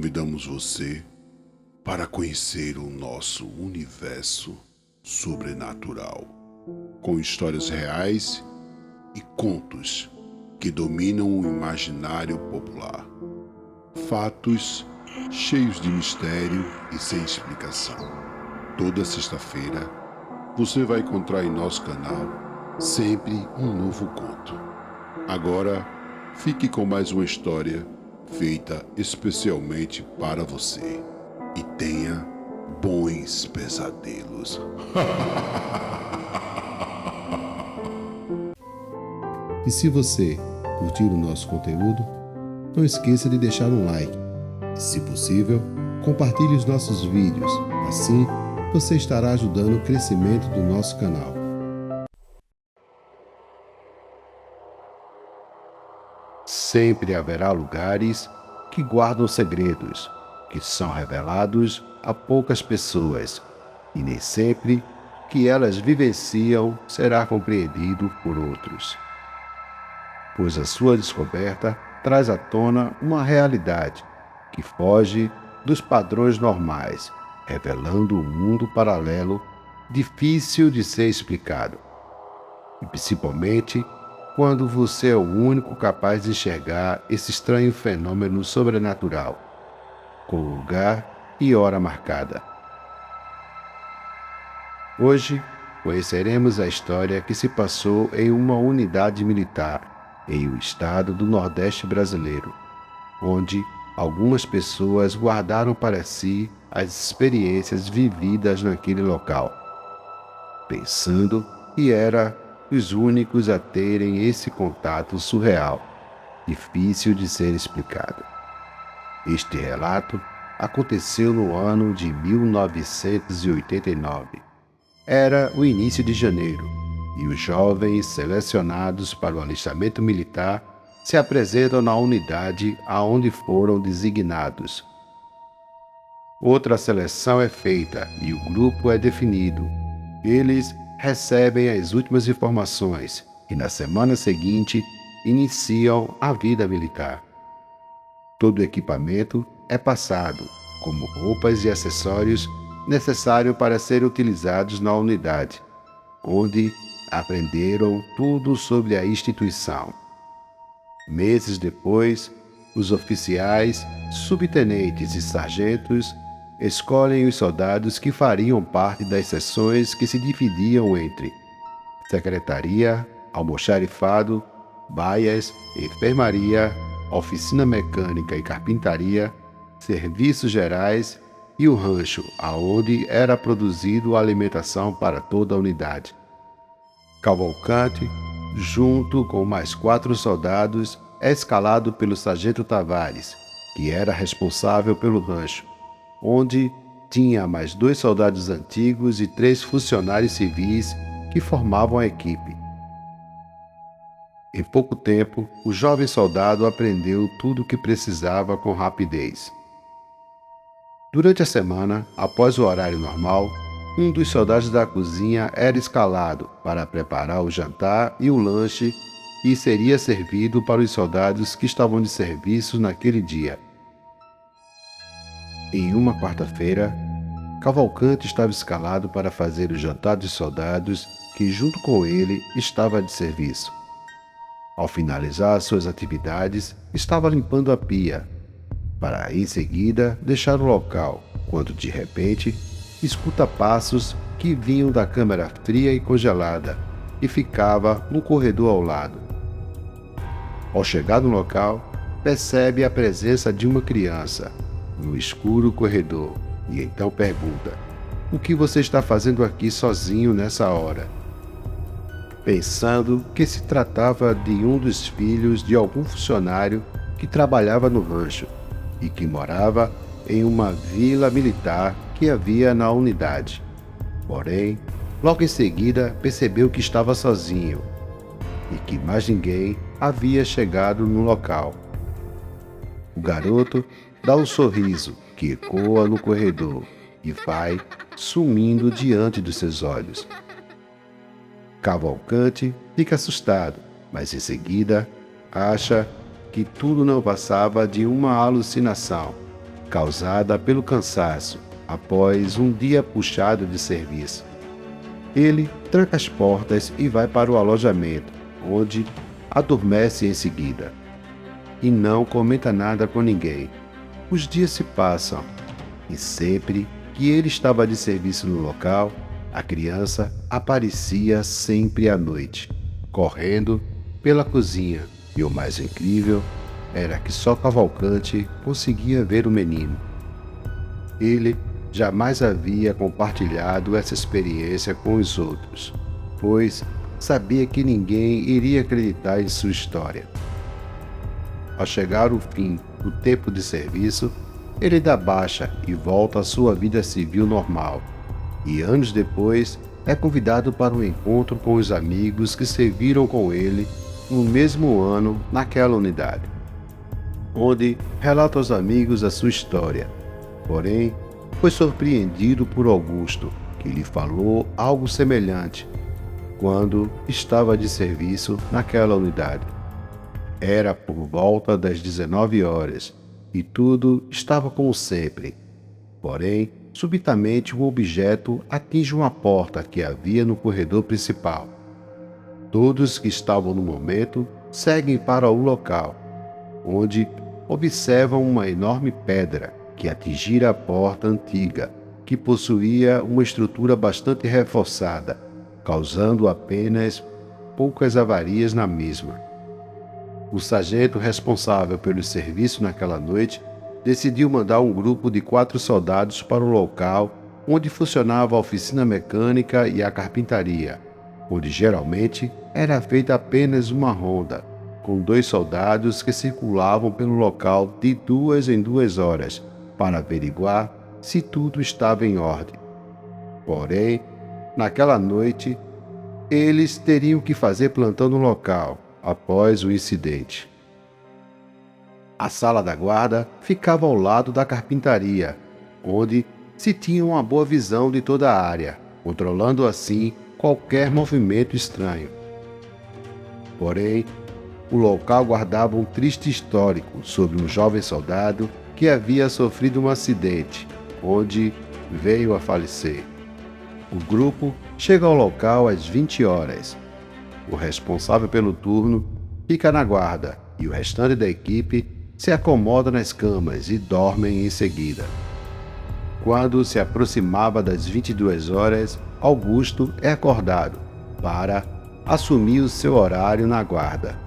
convidamos você para conhecer o nosso universo sobrenatural, com histórias reais e contos que dominam o imaginário popular. Fatos cheios de mistério e sem explicação. Toda sexta-feira você vai encontrar em nosso canal sempre um novo conto. Agora, fique com mais uma história feita especialmente para você e tenha bons pesadelos. E se você curtir o nosso conteúdo, não esqueça de deixar um like e, se possível, compartilhe os nossos vídeos. Assim, você estará ajudando o crescimento do nosso canal. Sempre haverá lugares que guardam segredos, que são revelados a poucas pessoas, e nem sempre que elas vivenciam será compreendido por outros. Pois a sua descoberta traz à tona uma realidade que foge dos padrões normais, revelando um mundo paralelo difícil de ser explicado. E principalmente quando você é o único capaz de enxergar esse estranho fenômeno sobrenatural, com lugar e hora marcada. Hoje conheceremos a história que se passou em uma unidade militar em um estado do Nordeste brasileiro, onde algumas pessoas guardaram para si as experiências vividas naquele local, pensando que eram os únicos a terem esse contato surreal, difícil de ser explicado. Este relato aconteceu no ano de 1989. Era o início de janeiro, e os jovens selecionados para o alistamento militar se apresentam na unidade aonde foram designados. Outra seleção é feita e o grupo é definido. Eles recebem as últimas informações e na semana seguinte iniciam a vida militar. Todo o equipamento é passado, como roupas e acessórios necessários para serem utilizados na unidade, onde aprenderam tudo sobre a instituição. Meses depois, os oficiais, subtenentes e sargentos escolhem os soldados que fariam parte das seções que se dividiam entre secretaria, almoxarifado, baias, enfermaria, oficina mecânica e carpintaria, serviços gerais e o rancho, aonde era produzido a alimentação para toda a unidade. Cavalcante, junto com mais 4 soldados, é escalado pelo sargento Tavares, que era responsável pelo rancho, onde tinha mais 2 soldados antigos e 3 funcionários civis que formavam a equipe. Em pouco tempo, o jovem soldado aprendeu tudo o que precisava com rapidez. Durante a semana, após o horário normal, um dos soldados da cozinha era escalado para preparar o jantar e o lanche e seria servido para os soldados que estavam de serviço naquele dia. Em uma quarta-feira, Cavalcante estava escalado para fazer o jantar dos soldados que, junto com ele, estava de serviço. Ao finalizar suas atividades, estava limpando a pia, para em seguida deixar o local, quando de repente escuta passos que vinham da câmara fria e congelada e ficava no corredor ao lado. Ao chegar no local, percebe a presença de uma criança no escuro corredor e então pergunta: "O que você está fazendo aqui sozinho nessa hora?" Pensando que se tratava de um dos filhos de algum funcionário que trabalhava no rancho e que morava em uma vila militar que havia na unidade. Porém, logo em seguida percebeu que estava sozinho e que mais ninguém havia chegado no local. O garoto dá um sorriso que ecoa no corredor e vai sumindo diante dos seus olhos. Cavalcante fica assustado, mas em seguida acha que tudo não passava de uma alucinação causada pelo cansaço após um dia puxado de serviço. Ele tranca as portas e vai para o alojamento, onde adormece em seguida. E não comenta nada com ninguém. Os dias se passam, e sempre que ele estava de serviço no local, a criança aparecia sempre à noite, correndo pela cozinha, e o mais incrível era que só Cavalcante conseguia ver o menino. Ele jamais havia compartilhado essa experiência com os outros, pois sabia que ninguém iria acreditar em sua história. Ao chegar o fim do tempo de serviço, ele dá baixa e volta à sua vida civil normal, e anos depois é convidado para um encontro com os amigos que serviram com ele no mesmo ano naquela unidade, onde relata aos amigos a sua história. Porém, foi surpreendido por Augusto, que lhe falou algo semelhante quando estava de serviço naquela unidade. Era por volta das 19 horas e tudo estava como sempre. Porém, subitamente um objeto atinge uma porta que havia no corredor principal. Todos que estavam no momento seguem para o local, onde observam uma enorme pedra que atingira a porta antiga, que possuía uma estrutura bastante reforçada, causando apenas poucas avarias na mesma. O sargento responsável pelo serviço naquela noite decidiu mandar um grupo de 4 soldados para o local onde funcionava a oficina mecânica e a carpintaria, onde geralmente era feita apenas uma ronda, com 2 soldados que circulavam pelo local de 2 em 2 horas, para averiguar se tudo estava em ordem. Porém, naquela noite, eles teriam que fazer plantão no local após o incidente. A sala da guarda ficava ao lado da carpintaria, onde se tinha uma boa visão de toda a área, controlando assim qualquer movimento estranho. Porém, o local guardava um triste histórico sobre um jovem soldado que havia sofrido um acidente, onde veio a falecer. O grupo chega ao local às 20 horas. O responsável pelo turno fica na guarda e o restante da equipe se acomoda nas camas e dormem em seguida. Quando se aproximava das 22 horas, Augusto é acordado para assumir o seu horário na guarda.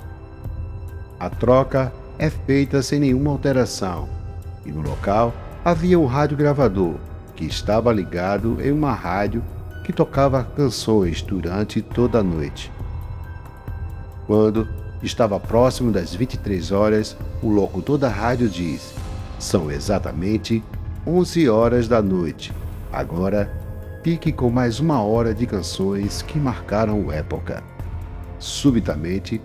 A troca é feita sem nenhuma alteração, e no local havia um rádio-gravador que estava ligado em uma rádio que tocava canções durante toda a noite. Quando estava próximo das 23 horas, o locutor da rádio diz: "São exatamente 11 horas da noite. Agora, fique com mais 1 hora de canções que marcaram época." Subitamente,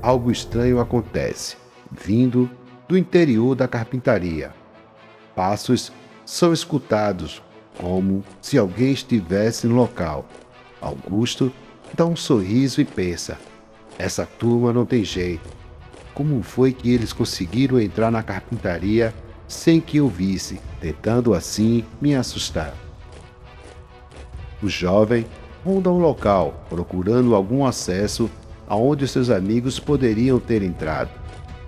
algo estranho acontece, vindo do interior da carpintaria. Passos são escutados, como se alguém estivesse no local. Augusto dá um sorriso e pensa: essa turma não tem jeito. Como foi que eles conseguiram entrar na carpintaria sem que eu visse, tentando assim me assustar? O jovem ronda o local, procurando algum acesso aonde seus amigos poderiam ter entrado.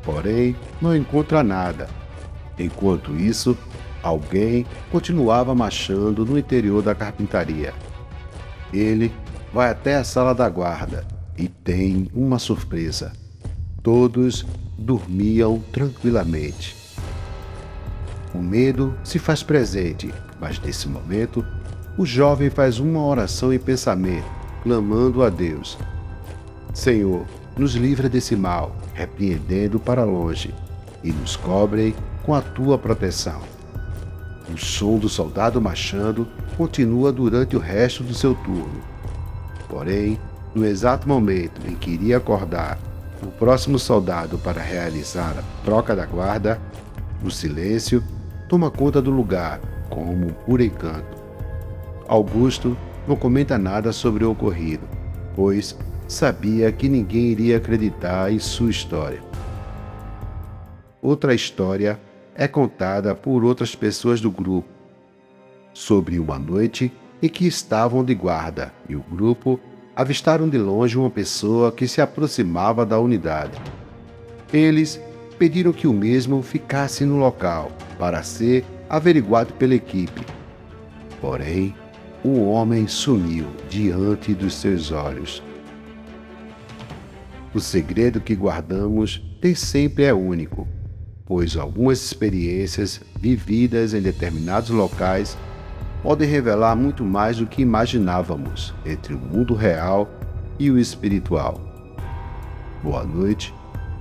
Porém, não encontra nada. Enquanto isso, alguém continuava marchando no interior da carpintaria. Ele vai até a sala da guarda e tem uma surpresa. Todos dormiam tranquilamente. O medo se faz presente, mas nesse momento, o jovem faz uma oração em pensamento, clamando a Deus: "Senhor, nos livra desse mal, repreendendo para longe, e nos cobre com a tua proteção." O som do soldado marchando continua durante o resto do seu turno. Porém, no exato momento em que iria acordar o próximo soldado para realizar a troca da guarda, o silêncio toma conta do lugar, como por encanto. Augusto não comenta nada sobre o ocorrido, pois sabia que ninguém iria acreditar em sua história. Outra história é contada por outras pessoas do grupo sobre uma noite em que estavam de guarda e o grupo avistaram de longe uma pessoa que se aproximava da unidade. Eles pediram que o mesmo ficasse no local para ser averiguado pela equipe. Porém, o homem sumiu diante dos seus olhos. O segredo que guardamos nem sempre é único, pois algumas experiências vividas em determinados locais podem revelar muito mais do que imaginávamos entre o mundo real e o espiritual. Boa noite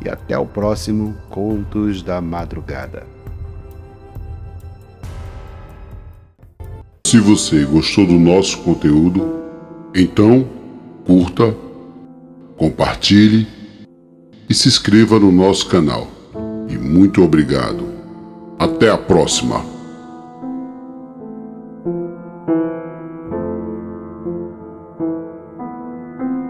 e até o próximo Contos da Madrugada. Se você gostou do nosso conteúdo, então curta, compartilhe e se inscreva no nosso canal. E muito obrigado. Até a próxima!